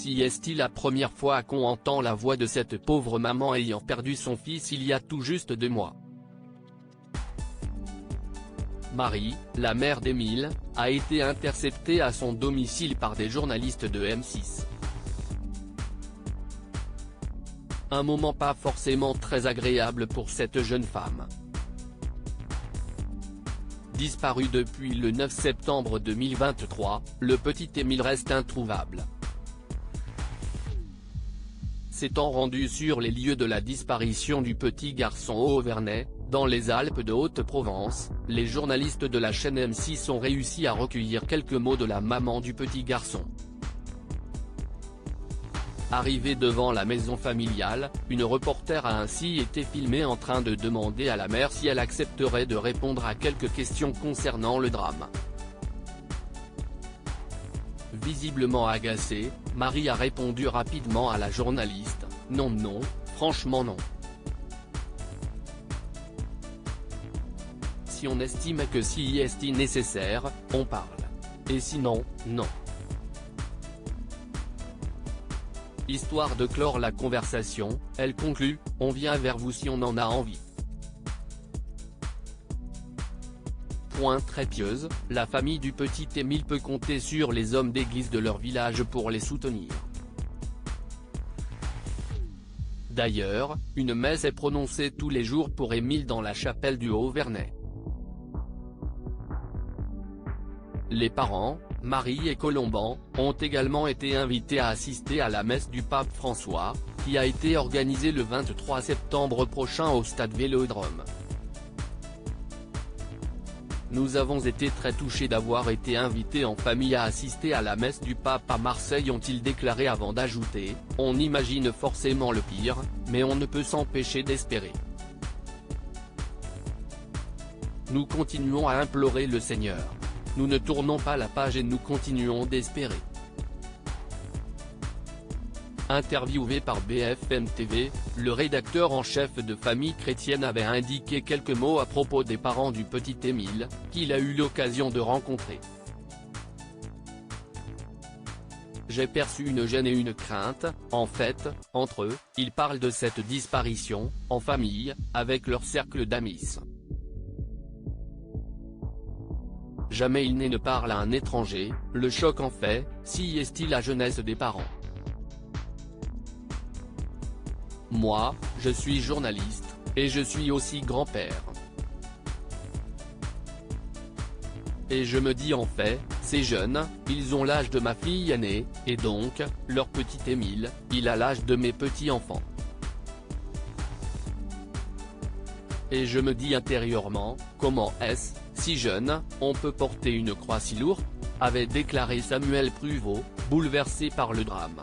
Si est-il la première fois qu'on entend la voix de cette pauvre maman ayant perdu son fils il y a tout juste 2 mois. Marie, la mère d'Émile, a été interceptée à son domicile par des journalistes de M6. Un moment pas forcément très agréable pour cette jeune femme. Disparu depuis le 9 septembre 2023, le petit Émile reste introuvable. S'étant rendu sur les lieux de la disparition du petit garçon au Auvernais, dans les Alpes de Haute-Provence, les journalistes de la chaîne M6 ont réussi à recueillir quelques mots de la maman du petit garçon. Arrivée devant la maison familiale, une reporter a ainsi été filmée en train de demander à la mère si elle accepterait de répondre à quelques questions concernant le drame. Visiblement agacée, Marie a répondu rapidement à la journaliste, « Non, franchement non. Si on estime que si est nécessaire, on parle. Et sinon, non. » Histoire de clore la conversation, elle conclut, « On vient vers vous si on en a envie. » Très pieuse, la famille du petit Émile peut compter sur les hommes d'église de leur village pour les soutenir. D'ailleurs, une messe est prononcée tous les jours pour Émile dans la chapelle du Haut-Vernay. Les parents, Marie et Colomban, ont également été invités à assister à la messe du pape François, qui a été organisée le 23 septembre prochain au stade Vélodrome. Nous avons été très touchés d'avoir été invités en famille à assister à la messe du pape à Marseille, ont-ils déclaré avant d'ajouter, « On imagine forcément le pire, mais on ne peut s'empêcher d'espérer. Nous continuons à implorer le Seigneur. Nous ne tournons pas la page et nous continuons d'espérer. » Interviewé par BFM TV, le rédacteur en chef de Famille Chrétienne avait indiqué quelques mots à propos des parents du petit Émile, qu'il a eu l'occasion de rencontrer. « J'ai perçu une gêne et une crainte, en fait, entre eux, ils parlent de cette disparition, en famille, avec leur cercle d'amis. Jamais il ne parle à un étranger, le choc en fait, si est-il la jeunesse des parents. Moi, je suis journaliste, et je suis aussi grand-père. Et je me dis en fait, ces jeunes, ils ont l'âge de ma fille aînée, et donc, leur petit Émile, il a l'âge de mes petits-enfants. Et je me dis intérieurement, comment est-ce, si jeune, on peut porter une croix si lourde ?» avait déclaré Samuel Pruvot, bouleversé par le drame.